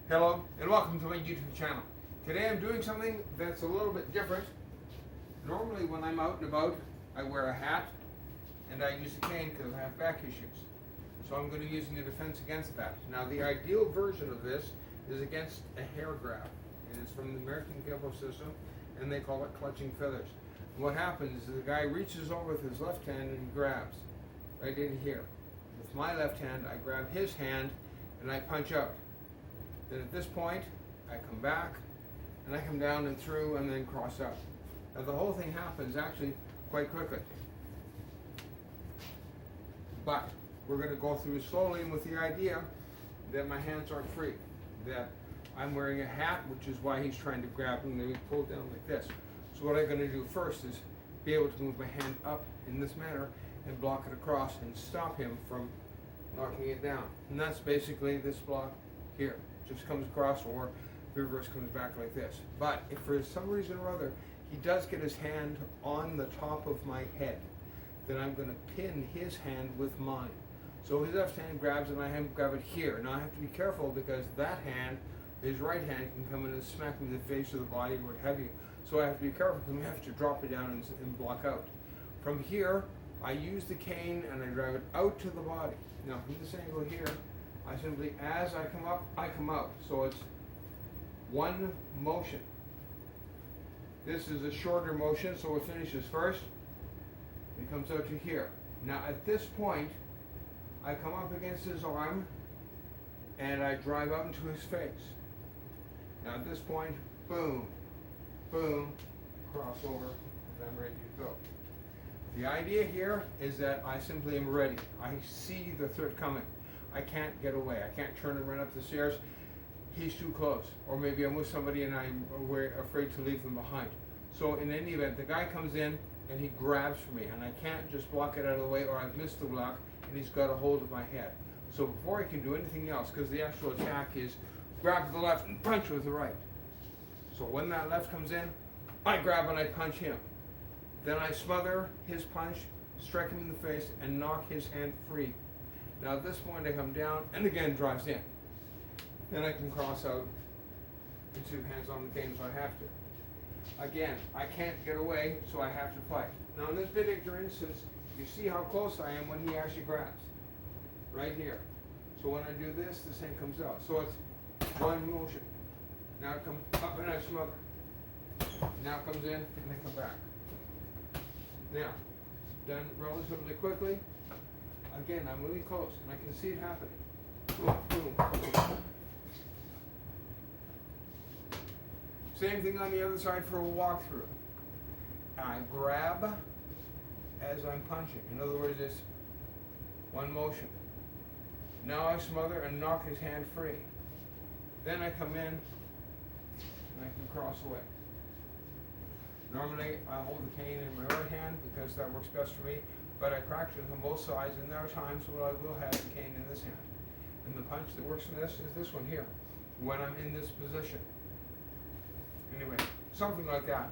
Hello and welcome to my YouTube channel. Today I'm doing something that's a little bit different. Normally when I'm out and about I wear a hat and I use a cane because I have back issues. So I'm going to be using a defense against that. Now the ideal version of this is against a hair grab, and it's from the American Kempo system and they call it clutching feathers. And what happens is the guy reaches over with his left hand and he grabs right in here. With my left hand I grab his hand and I punch out. Then at this point, I come back, and I come down and through, and then cross out. Now the whole thing happens actually quite quickly. But we're going to go through slowly with the idea that my hands aren't free, that I'm wearing a hat, which is why he's trying to grab and then pull down like this. So what I'm going to do first is be able to move my hand up in this manner and block it across and stop him from knocking it down. And that's basically this block here. Just comes across, or reverse comes back like this. But if for some reason or other he does get his hand on the top of my head, then I'm going to pin his hand with mine. So his left hand grabs and I grab it here. Now I have to be careful because that hand, his right hand, can come in and smack me in the face or the body or what have you. So I have to be careful because I have to drop it down and block out. From here, I use the cane and I drive it out to the body. Now from this angle here, I simply, as I come up, I come out. So it's one motion. This is a shorter motion, so it finishes first. It comes out to here. Now at this point, I come up against his arm and I drive out into his face. Now at this point, boom, boom, crossover, and I'm ready to go. The idea here is that I simply am ready. I see the threat coming. I can't get away. I can't turn and run up the stairs. He's too close. Or maybe I'm with somebody and I'm afraid to leave them behind. So in any event, the guy comes in and he grabs for me and I can't just block it out of the way, or I've missed the block and he's got a hold of my head. So before I can do anything else, because the actual attack is grab with the left and punch with the right. So when that left comes in, I grab and I punch him. Then I smother his punch, strike him in the face, and knock his hand free. Now at this point I come down and again drives in. Then I can cross out with two hands on the cane if I have to. Again, I can't get away, so I have to fight. Now in this particular instance, you see how close I am when he actually grabs. Right here. So when I do this, this hand comes out. So it's one motion. Now it comes up and I smother. Now it comes in and I come back. Now, done relatively quickly. Again, I'm really close, and I can see it happening. Boom, boom, boom. Same thing on the other side for a walkthrough. I grab as I'm punching. In other words, it's one motion. Now I smother and knock his hand free. Then I come in, and I can cross away. Normally, I hold the cane in my right hand because that works best for me. But I practice on both sides, and there are times when I will have the cane in this hand. And the punch that works for this is this one here, when I'm in this position. Anyway, something like that.